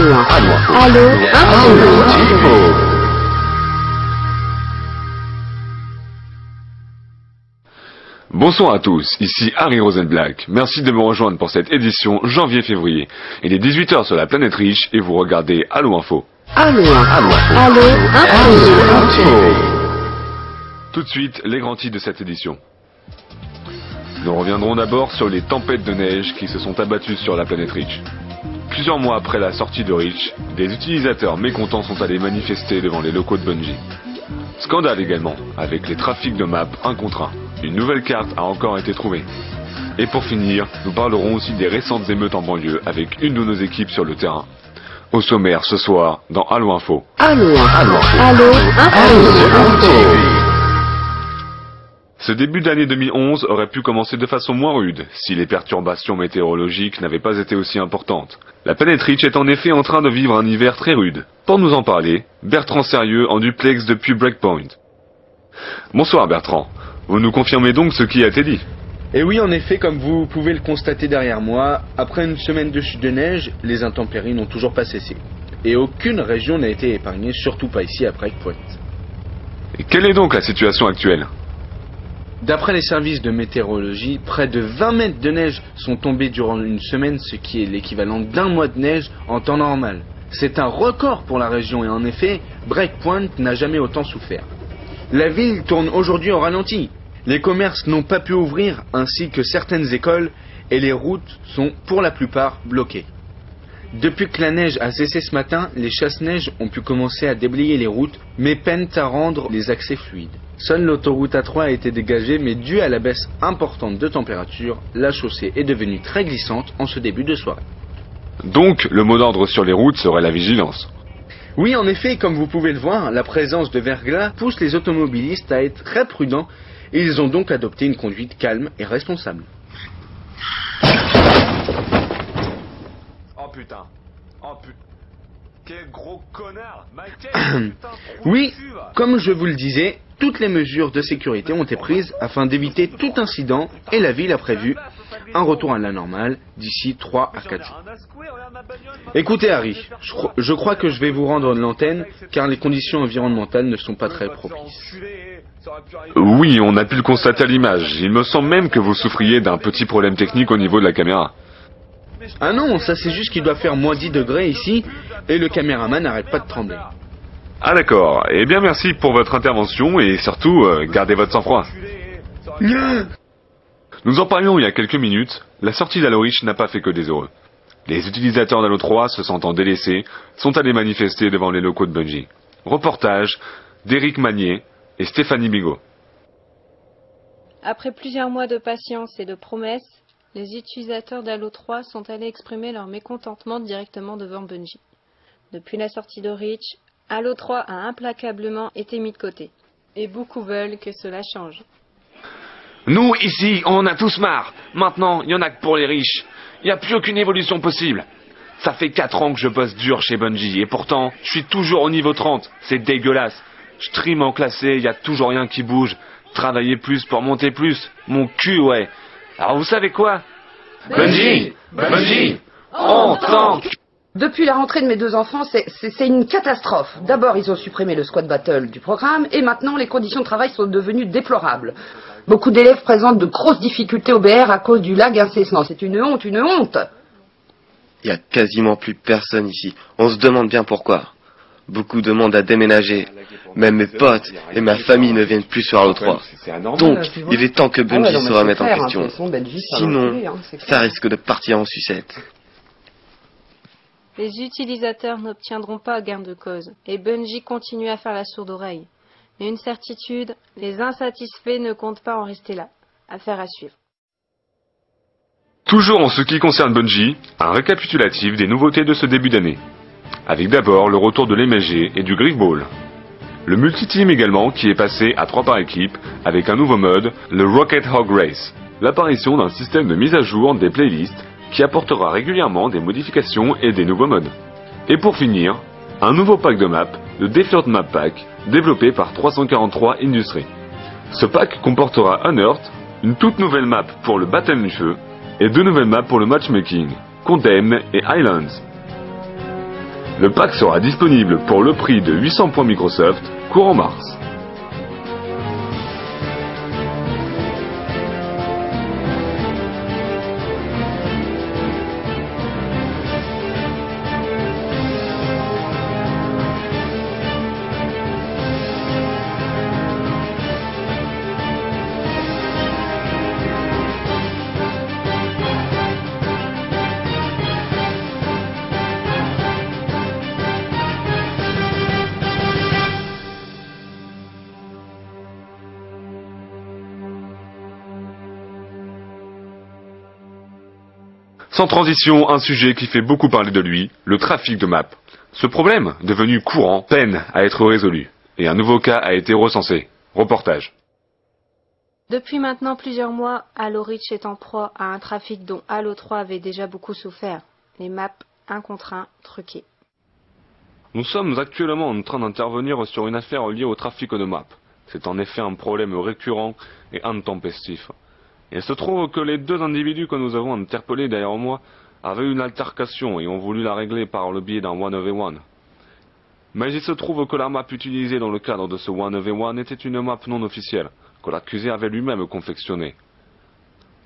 Allo Info. Bonsoir à tous, ici Harry Rosenblack. Merci de me rejoindre pour cette édition janvier-février. Il est 18h sur la planète riche et vous regardez Allo Info. Allo Info. Tout de suite, les grands titres de cette édition. Nous reviendrons d'abord sur les tempêtes de neige qui se sont abattues sur la planète riche. Plusieurs mois après la sortie de Reach, des utilisateurs mécontents sont allés manifester devant les locaux de Bungie. Scandale également, avec les trafics de maps 1 contre 1. Une nouvelle carte a encore été trouvée. Et pour finir, nous parlerons aussi des récentes émeutes en banlieue avec une de nos équipes sur le terrain. Au sommaire ce soir, dans Allo Info. Allo Info. Ce début d'année 2011 aurait pu commencer de façon moins rude, si les perturbations météorologiques n'avaient pas été aussi importantes. La planète Reach est en effet en train de vivre un hiver très rude. Pour nous en parler, Bertrand Sérieux en duplex depuis Breakpoint. Bonsoir Bertrand, vous nous confirmez donc ce qui a été dit? Et oui, en effet, comme vous pouvez le constater derrière moi, après une semaine de chute de neige, les intempéries n'ont toujours pas cessé. Et aucune région n'a été épargnée, surtout pas ici à Breakpoint. Et quelle est donc la situation actuelle? D'après les services de météorologie, près de 20 mètres de neige sont tombés durant une semaine, ce qui est l'équivalent d'un mois de neige en temps normal. C'est un record pour la région et en effet, Breakpoint n'a jamais autant souffert. La ville tourne aujourd'hui au ralenti. Les commerces n'ont pas pu ouvrir ainsi que certaines écoles et les routes sont pour la plupart bloquées. Depuis que la neige a cessé ce matin, les chasse-neige ont pu commencer à déblayer les routes mais peinent à rendre les accès fluides. Seule l'autoroute A3 a été dégagée, mais dû à la baisse importante de température, la chaussée est devenue très glissante en ce début de soirée. Donc, le mot d'ordre sur les routes serait la vigilance. Oui, en effet, comme vous pouvez le voir, la présence de verglas pousse les automobilistes à être très prudents et ils ont donc adopté une conduite calme et responsable. Oh putain. Quel gros connard. Michael. Oui, comme je vous le disais, toutes les mesures de sécurité ont été prises afin d'éviter tout incident et la ville a prévu un retour à la normale d'ici 3 à 4 jours. Écoutez Harry, je crois que je vais vous rendre l'antenne car les conditions environnementales ne sont pas très propices. Oui, on a pu le constater à l'image. Il me semble même que vous souffriez d'un petit problème technique au niveau de la caméra. Ah non, ça c'est juste qu'il doit faire moins 10 degrés ici et le caméraman n'arrête pas de trembler. Ah d'accord, eh bien merci pour votre intervention et surtout, gardez votre sang-froid. Nous en parlions il y a quelques minutes, la sortie d'Halo Reach n'a pas fait que des heureux. Les utilisateurs d'Halo 3, se sentant délaissés, sont allés manifester devant les locaux de Bungie. Reportage d'Éric Magnier et Stéphanie Bigot. Après plusieurs mois de patience et de promesses, les utilisateurs d'Halo 3 sont allés exprimer leur mécontentement directement devant Bungie. Depuis la sortie de Reach, Halo 3 a implacablement été mis de côté. Et beaucoup veulent que cela change. Nous, ici, on en a tous marre. Maintenant, il n'y en a que pour les riches. Il n'y a plus aucune évolution possible. Ça fait 4 ans que je bosse dur chez Bungie et pourtant, je suis toujours au niveau 30. C'est dégueulasse. Je trim en classé, il n'y a toujours rien qui bouge. Travailler plus pour monter plus. Mon cul, ouais. Alors vous savez quoi? Bungie, on tank. Depuis la rentrée de mes 2 enfants, c'est une catastrophe. D'abord, ils ont supprimé le squad battle du programme et maintenant, les conditions de travail sont devenues déplorables. Beaucoup d'élèves présentent de grosses difficultés au BR à cause du lag incessant. C'est une honte, une honte. Il y a quasiment plus personne ici. On se demande bien pourquoi. Beaucoup demandent à déménager. Même mes potes et ma famille ne viennent plus sur Halo 3. Donc, il est temps que Bungie se remette en question. Sinon, ça risque de partir en sucette. Les utilisateurs n'obtiendront pas gain de cause, et Bungie continue à faire la sourde oreille. Mais une certitude, les insatisfaits ne comptent pas en rester là. Affaire à suivre. Toujours en ce qui concerne Bungie, un récapitulatif des nouveautés de ce début d'année. Avec d'abord le retour de l'MSG et du Griffball. Le multi-team également qui est passé à 3 par équipe avec un nouveau mode, le Rocket Hog Race. L'apparition d'un système de mise à jour des playlists qui apportera régulièrement des modifications et des nouveaux modes. Et pour finir, un nouveau pack de maps, le Defiant Map Pack, développé par 343 Industries. Ce pack comportera Unearthed, une toute nouvelle map pour le Baptême du Feu, et 2 nouvelles maps pour le matchmaking, Condemned et Islands. Le pack sera disponible pour le prix de 800 points Microsoft courant mars. Sans transition, un sujet qui fait beaucoup parler de lui, le trafic de maps. Ce problème, devenu courant, peine à être résolu. Et un nouveau cas a été recensé. Reportage. Depuis maintenant plusieurs mois, Halo Reach est en proie à un trafic dont Halo 3 avait déjà beaucoup souffert. Les maps 1 contre 1 truquées. Nous sommes actuellement en train d'intervenir sur une affaire liée au trafic de maps. C'est en effet un problème récurrent et intempestif. Il se trouve que les deux individus que nous avons interpellés derrière moi avaient une altercation et ont voulu la régler par le biais d'un 1v1. Mais il se trouve que la map utilisée dans le cadre de ce 1v1 était une map non officielle, que l'accusé avait lui-même confectionnée.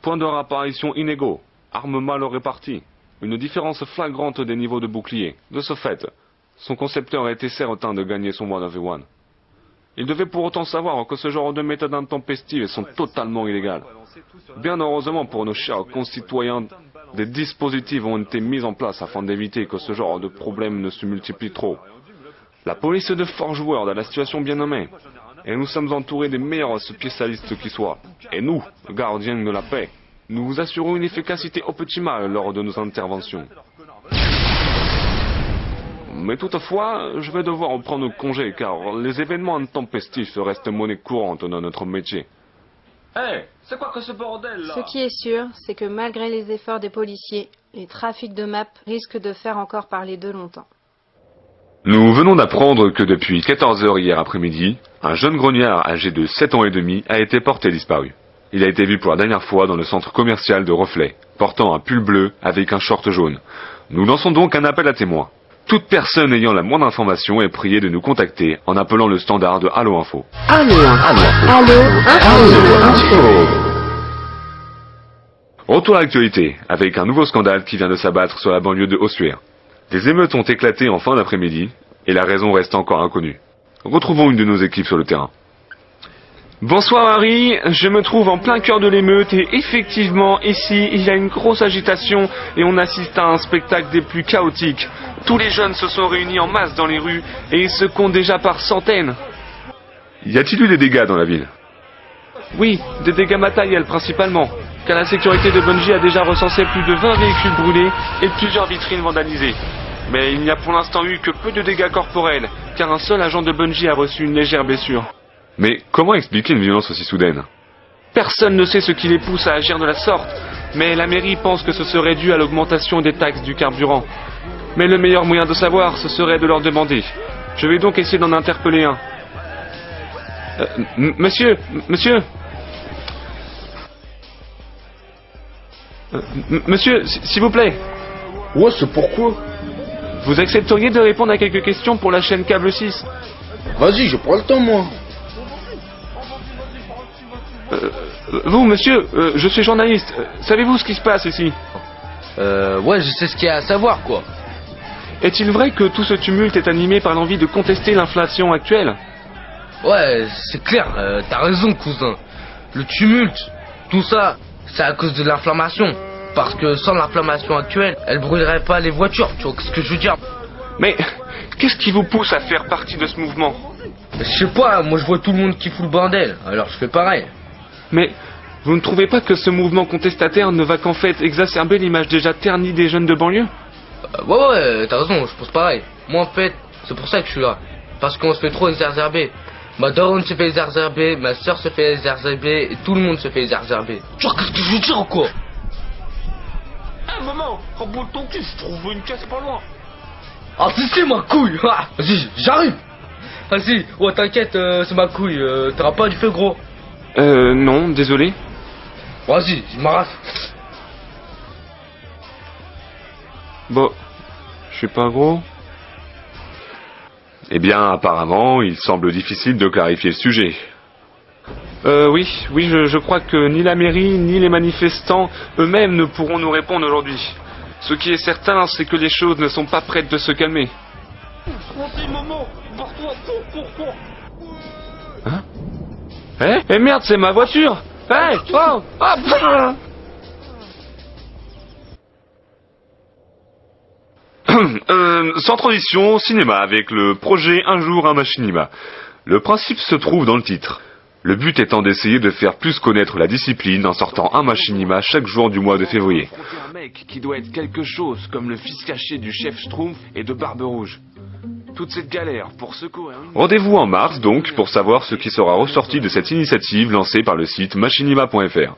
Point de réapparition inégaux, armes mal réparties, une différence flagrante des niveaux de bouclier. De ce fait, son concepteur était certain de gagner son 1v1. Il devait pour autant savoir que ce genre de méthodes intempestives sont totalement illégales. Bien heureusement pour nos chers concitoyens, des dispositifs ont été mis en place afin d'éviter que ce genre de problème ne se multiplie trop. La police de Forge World a la situation bien nommée, et nous sommes entourés des meilleurs spécialistes qui soient. Et nous, gardiens de la paix, nous vous assurons une efficacité optimale lors de nos interventions. Mais toutefois, je vais devoir prendre congé car les événements intempestifs restent monnaie courante dans notre métier. Hey, c'est quoi que ce bordel là? Ce qui est sûr, c'est que malgré les efforts des policiers, les trafics de maps risquent de faire encore parler d'eux longtemps. Nous venons d'apprendre que depuis 14 h hier après-midi, un jeune grognard âgé de 7 ans et demi a été porté disparu. Il a été vu pour la dernière fois dans le centre commercial de Reflet, portant un pull bleu avec un short jaune. Nous lançons donc un appel à témoins. Toute personne ayant la moindre information est priée de nous contacter en appelant le standard de Halo Info. Retour à l'actualité, avec un nouveau scandale qui vient de s'abattre sur la banlieue de Ossuaire. Des émeutes ont éclaté en fin d'après-midi, et la raison reste encore inconnue. Retrouvons une de nos équipes sur le terrain. Bonsoir Harry, je me trouve en plein cœur de l'émeute et effectivement ici il y a une grosse agitation et on assiste à un spectacle des plus chaotiques. Tous les jeunes se sont réunis en masse dans les rues et ils se comptent déjà par centaines. Y a-t-il eu des dégâts dans la ville? Oui, des dégâts matériels principalement, car la sécurité de Bungie a déjà recensé plus de 20 véhicules brûlés et plusieurs vitrines vandalisées. Mais il n'y a pour l'instant eu que peu de dégâts corporels, car un seul agent de Bungie a reçu une légère blessure. Mais comment expliquer une violence aussi soudaine? Personne ne sait ce qui les pousse à agir de la sorte, mais la mairie pense que ce serait dû à l'augmentation des taxes du carburant. Mais le meilleur moyen de savoir, ce serait de leur demander. Je vais donc essayer d'en interpeller un. Monsieur. Monsieur, s'il vous plaît. Ouais, c'est pourquoi? Vous accepteriez de répondre à quelques questions pour la chaîne Câble 6? Vas-y, je prends le temps, moi. Vous, monsieur, je suis journaliste. Savez-vous ce qui se passe ici? Ouais, je sais ce qu'il y a à savoir, quoi. Est-il vrai que tout ce tumulte est animé par l'envie de contester l'inflation actuelle? Ouais, c'est clair, t'as raison, cousin. Le tumulte, tout ça, c'est à cause de l'inflammation. Parce que sans l'inflammation actuelle, elle brûlerait pas les voitures, tu vois ce que je veux dire? Mais qu'est-ce qui vous pousse à faire partie de ce mouvement? Je sais pas, moi je vois tout le monde qui fout le bordel, alors je fais pareil. Mais vous ne trouvez pas que ce mouvement contestataire ne va qu'en fait exacerber l'image déjà ternie des jeunes de banlieue? Ouais, t'as raison, je pense pareil. Moi en fait, c'est pour ça que je suis là. Parce qu'on se fait trop exacerber. Ma daronne se fait exacerber, ma soeur se fait exacerber, et tout le monde se fait exacerber. Tu vois, qu'est-ce que je veux dire ou quoi? Maman, reboule ton cul, je trouve une caisse pas loin. Ah si, ma couille. Ah, vas-y, j'arrive. Vas-y, ouais t'inquiète, c'est ma couille, t'auras pas du feu gros. Non, désolé. Vas-y, je m'arrache. Bon, je suis pas gros. Eh bien, apparemment, il semble difficile de clarifier le sujet. Oui, je crois que ni la mairie, ni les manifestants eux-mêmes ne pourront nous répondre aujourd'hui. Ce qui est certain, c'est que les choses ne sont pas prêtes de se calmer. Hein? Eh merde, c'est ma voiture! Hey! Oh! Ah, sans transition, cinéma avec le projet Un jour un machinima. Le principe se trouve dans le titre. Le but étant d'essayer de faire plus connaître la discipline en sortant un machinima chaque jour du mois de février. Un mec qui doit être quelque chose comme le fils caché du chef Schtroumpf et de Barbe Rouge. Toute cette galère pour secourir... Rendez-vous en mars donc pour savoir ce qui sera ressorti de cette initiative lancée par le site machinima.fr.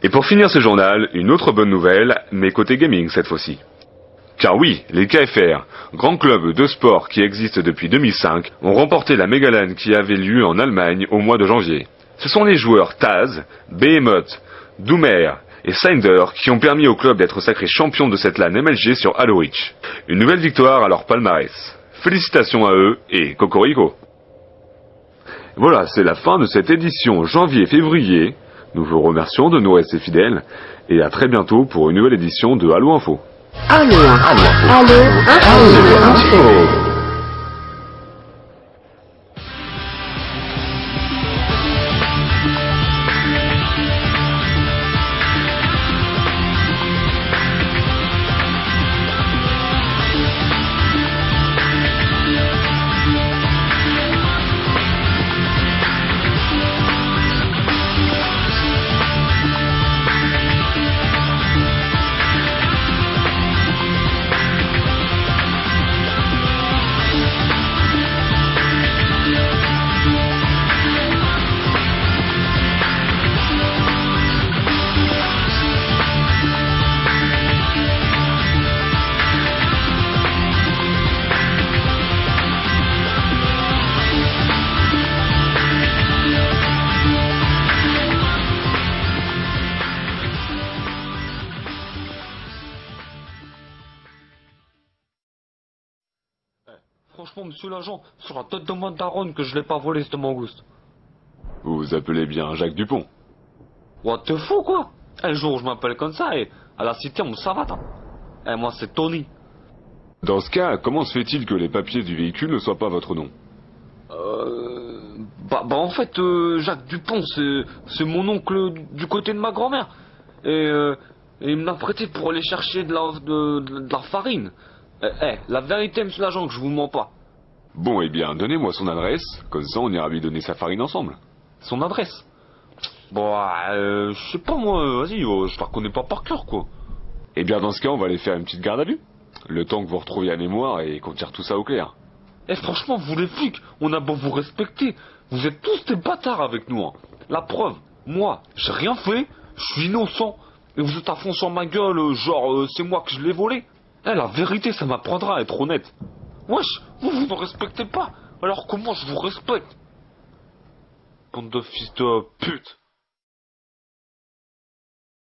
Et pour finir ce journal, une autre bonne nouvelle, mais côté gaming cette fois-ci. Car oui, les KFR, grands clubs de sport qui existent depuis 2005, ont remporté la Megalan qui avait lieu en Allemagne au mois de janvier. Ce sont les joueurs Taz, Behemoth, Doomer et Sinder qui ont permis au club d'être sacrés champions de cette LAN MLG sur Halo Reach. Une nouvelle victoire à leur palmarès. Félicitations à eux et Cocorico. Voilà, c'est la fin de cette édition janvier-février. Nous vous remercions de nous rester fidèles et à très bientôt pour une nouvelle édition de Halo Info. Halo Info. Franchement, monsieur l'agent, sur la tête de moi daronne que je l'ai pas volé, cette mangouste. Vous vous appelez bien Jacques Dupont. What the fuck, quoi? Un jour, je m'appelle comme ça et à la cité, on me savate. Hein. Et moi, c'est Tony. Dans ce cas, comment se fait-il que les papiers du véhicule ne soient pas votre nom? En fait, Jacques Dupont, c'est mon oncle du côté de ma grand-mère. Et il me l'a prêté pour aller chercher de la farine. La vérité, monsieur l'agent, que je vous mens pas. Bon, eh bien, donnez-moi son adresse, comme ça on ira lui donner sa farine ensemble. Son adresse? Je sais pas moi, vas-y, je la connais pas par cœur, quoi. Eh bien, dans ce cas, on va aller faire une petite garde à vue. Le temps que vous retrouviez la mémoire et qu'on tire tout ça au clair. Franchement, vous les flics, on a beau vous respecter, vous êtes tous des bâtards avec nous, hein. La preuve, moi, j'ai rien fait, je suis innocent, et vous êtes à fond sur ma gueule, genre, c'est moi que je l'ai volé. La vérité, ça m'apprendra à être honnête. Wesh, vous ne respectez pas, alors comment je vous respecte? Bande de fils de pute.